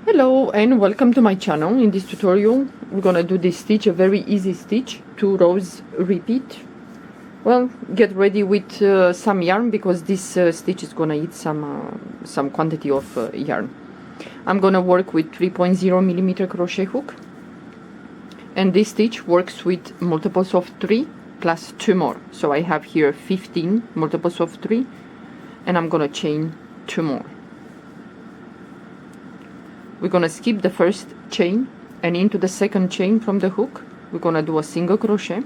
Hello and welcome to my channel. In this tutorial we're gonna do this stitch, a very easy stitch, 2 rows repeat. Well, get ready with some yarn because this stitch is gonna eat some quantity of yarn. I'm gonna work with 3.0mm crochet hook, and this stitch works with multiples of 3 plus 2 more. So I have here 15 multiples of 3, and I'm gonna chain 2 more. We're gonna skip the first chain, and into the second chain from the hook we're gonna do a single crochet,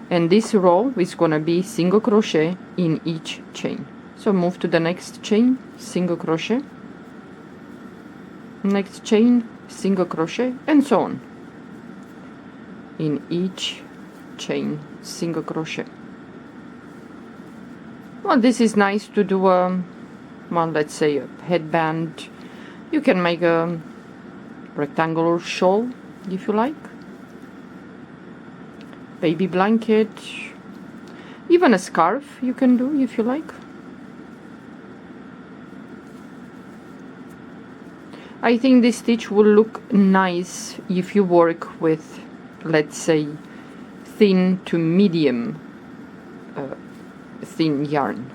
and this row is gonna be single crochet in each chain. So move to the next chain, single crochet, next chain, single crochet, and so on. In each chain, single crochet. Well, this is nice to do a, well, let's say a headband. You can make a rectangular shawl if you like, baby blanket, even a scarf you can do if you like. I think this stitch will look nice if you work with, let's say, thin to medium thin yarn.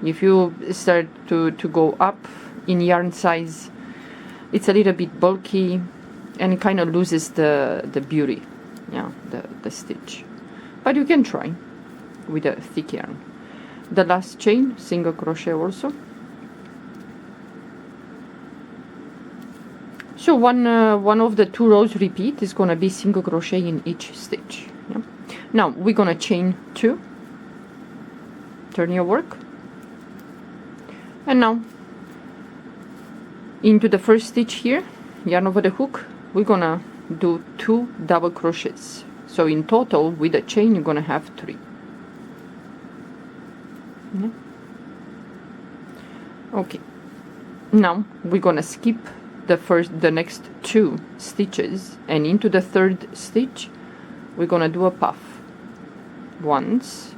If you start to go up in yarn size, it's a little bit bulky and it kind of loses the beauty, yeah, the stitch. But you can try with a thick yarn. The last chain, single crochet also. So one of the 2 rows repeat is gonna be single crochet in each stitch. Yeah? Now we're gonna chain 2. Turn your work. And now into the first stitch here, yarn over the hook, we're gonna do 2 double crochets. So in total with the chain you're gonna have 3. Yeah. Okay, now we're gonna skip the next 2 stitches, and into the third stitch we're gonna do a puff once,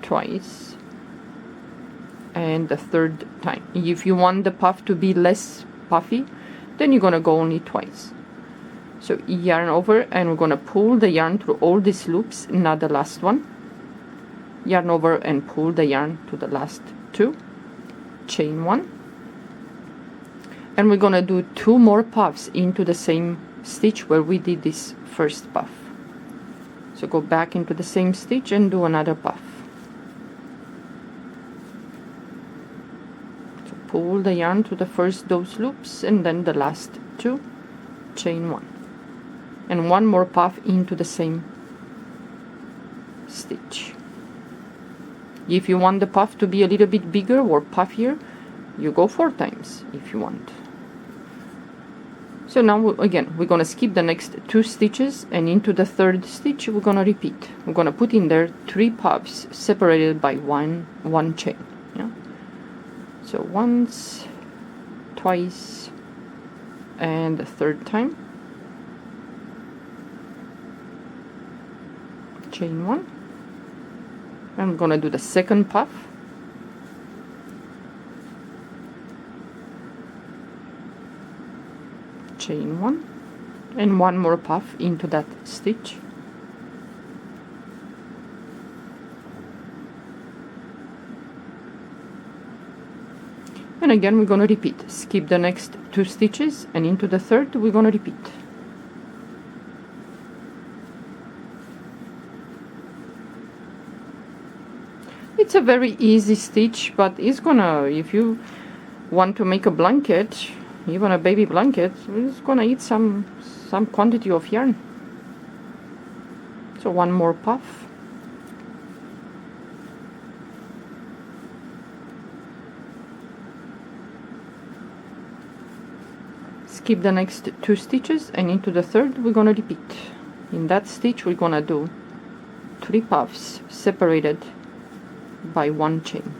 twice, and the third time. If you want the puff to be less puffy, then you're gonna go only twice. So yarn over, and we're gonna pull the yarn through all these loops, not the last one. Yarn over and pull the yarn to the last 2, chain 1, and we're gonna do 2 more puffs into the same stitch where we did this first puff. So go back into the same stitch and do another puff. Pull the yarn to the first those loops, and then the last 2, chain 1, and 1 more puff into the same stitch. If you want the puff to be a little bit bigger or puffier, you go 4 times if you want. So now again we're gonna skip the next 2 stitches, and into the third stitch we're gonna repeat. We're gonna put in there 3 puffs separated by one chain. Yeah. So once, twice, and the third time, chain 1. I'm gonna do the second puff, chain 1, and 1 more puff into that stitch. And again we're going to repeat. Skip the next 2 stitches, and into the third we're going to repeat. It's a very easy stitch, but it's gonna, if you want to make a blanket, even a baby blanket, it's gonna eat some quantity of yarn. So 1 more puff. Skip the next 2 stitches, and into the third we're gonna repeat. In that stitch we're gonna do 3 puffs separated by 1 chain.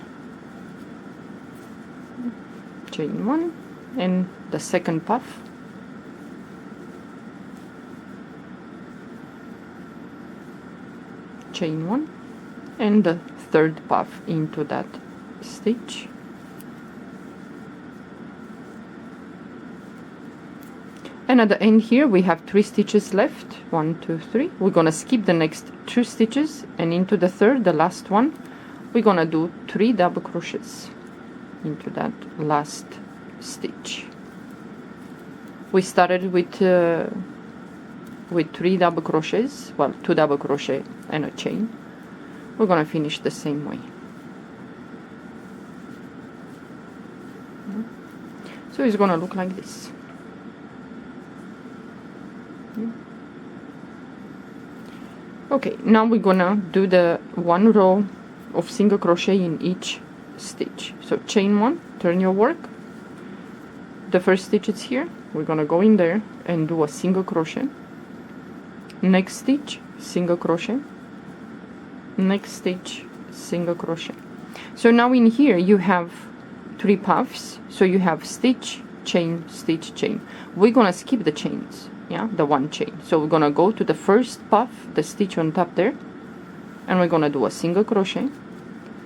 Chain 1, and the second puff, chain 1, and the third puff into that stitch, And at the end here we have 3 stitches left. 1, 2, 3. We're gonna skip the next 2 stitches, and into the third, the last one, we're gonna do 3 double crochets into that last stitch. We started with 3 double crochets, well, 2 double crochet and a chain. We're gonna finish the same way. So it's gonna look like this. Okay, now we're gonna do the 1 row of single crochet in each stitch. So chain 1, turn your work. The first stitch is here. We're gonna go in there and do a single crochet. Next stitch, single crochet. Next stitch, single crochet. So now in here you have 3 puffs. So you have stitch, chain, stitch, chain. We're gonna skip the chains, yeah, the 1 chain. So we're gonna go to the first puff, the stitch on top there, and we're gonna do a single crochet,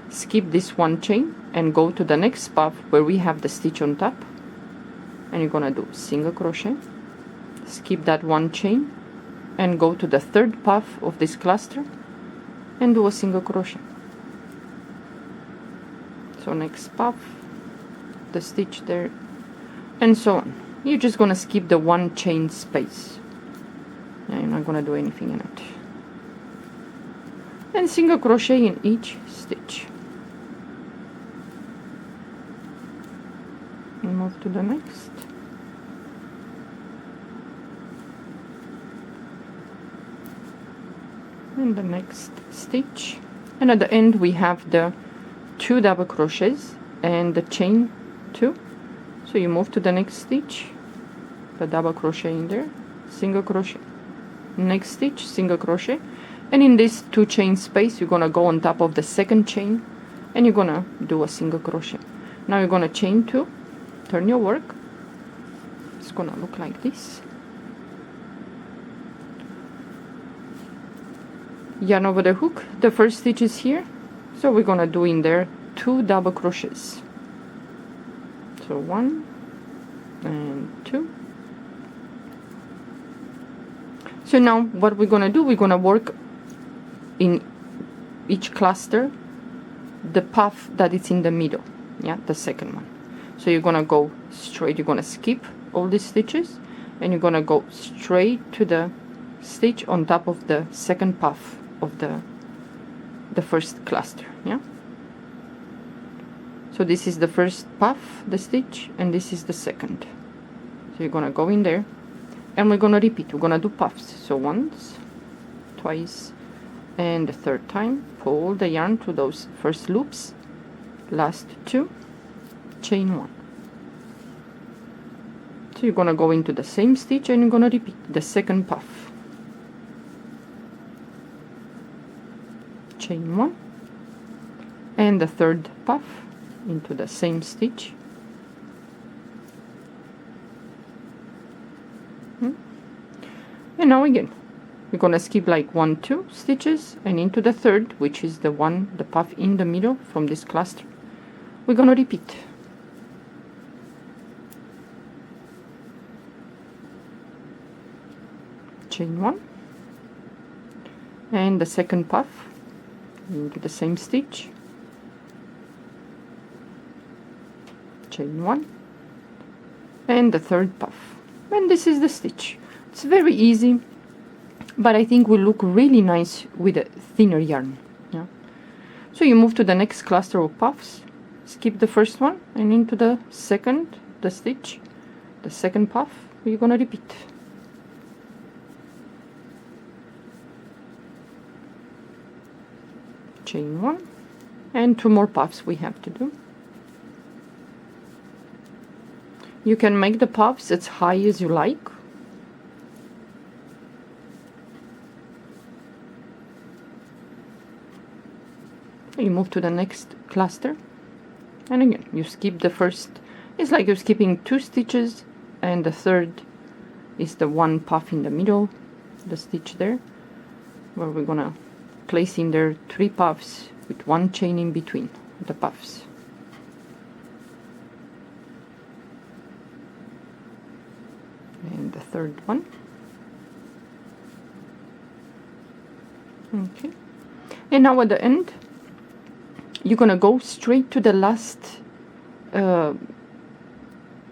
skip this 1 chain, and go to the next puff where we have the stitch on top, and you're gonna do single crochet, skip that 1 chain, and go to the third puff of this cluster and do a single crochet. So next puff, the stitch there, and so on. You're just gonna skip the 1 chain space. Yeah, you're not gonna do anything in it. And single crochet in each stitch. And move to the next. And the next stitch. And at the end we have the 2 double crochets and the chain 2. So you move to the next stitch, the double crochet in there, single crochet, next stitch, single crochet, and in this 2 chain space you're gonna go on top of the second chain and you're gonna do a single crochet. Now you're gonna chain 2, turn your work. It's gonna look like this. Yarn over the hook. The first stitch is here, so we're gonna do in there 2 double crochets. So 1 and 2. So now what we're gonna do, we're gonna work in each cluster the puff that is in the middle, yeah, the second one. So you're gonna go straight, you're gonna skip all these stitches and you're gonna go straight to the stitch on top of the second puff of the first cluster, yeah. So this is the first puff, the stitch, and this is the second. So you're gonna go in there and we're gonna repeat. We're gonna do puffs. So once, twice, and the third time pull the yarn through those first loops, last 2, chain 1. So you're gonna go into the same stitch and you're gonna repeat the second puff, chain 1, and the third puff into the same stitch, and now again we're gonna skip like 1, 2 stitches and into the third, which is the one, the puff in the middle from this cluster. We're gonna repeat. Chain 1 and the second puff into the same stitch, chain 1 and the third puff, and this is the stitch. It's very easy, but I think will look really nice with a thinner yarn, yeah. So you move to the next cluster of puffs, skip the first one and into the second, the stitch, the second puff. You're gonna repeat. Chain 1 and 2 more puffs we have to do. You can make the puffs as high as you like. You move to the next cluster and again you skip the first. It's like you're skipping 2 stitches and the third is the 1 puff in the middle, the stitch there, where we're gonna place in there 3 puffs with 1 chain in between the puffs. and the third one. Okay, and now at the end you're gonna go straight to the last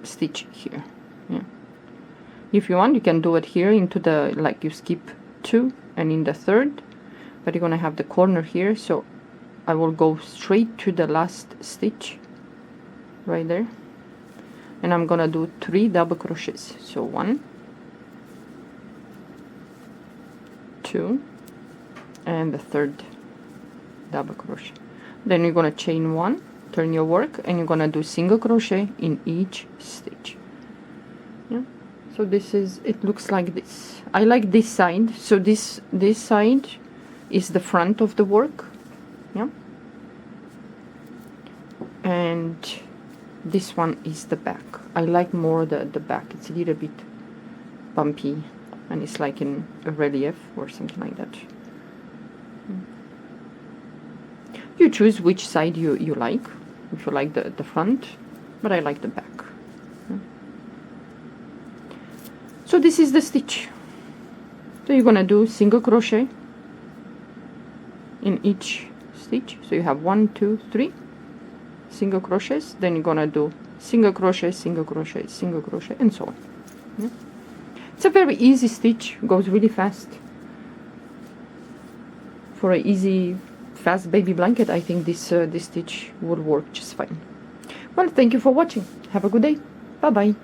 stitch here. Yeah, if you want you can do it here into the, like you skip 2 and in the third, but you're gonna have the corner here, so I will go straight to the last stitch right there, and I'm gonna do 3 double crochets. So 1, 2, and the third double crochet. Then you're gonna chain 1, turn your work, and you're gonna do single crochet in each stitch. Yeah, so this is, it looks like this. I like this side, so this side is the front of the work. Yeah, and this one is the back. I like more the back. It's a little bit bumpy and it's like in a relief or something like that. You choose which side you like, if you like the front, but I like the back. So this is the stitch. So you're gonna do single crochet in each stitch. So you have 1, 2, 3 single crochets, then you're gonna do single crochet, single crochet, single crochet, and so on. Yeah. It's a very easy stitch, goes really fast. For an easy, fast baby blanket, I think this stitch will work just fine. Well, thank you for watching. Have a good day. Bye bye.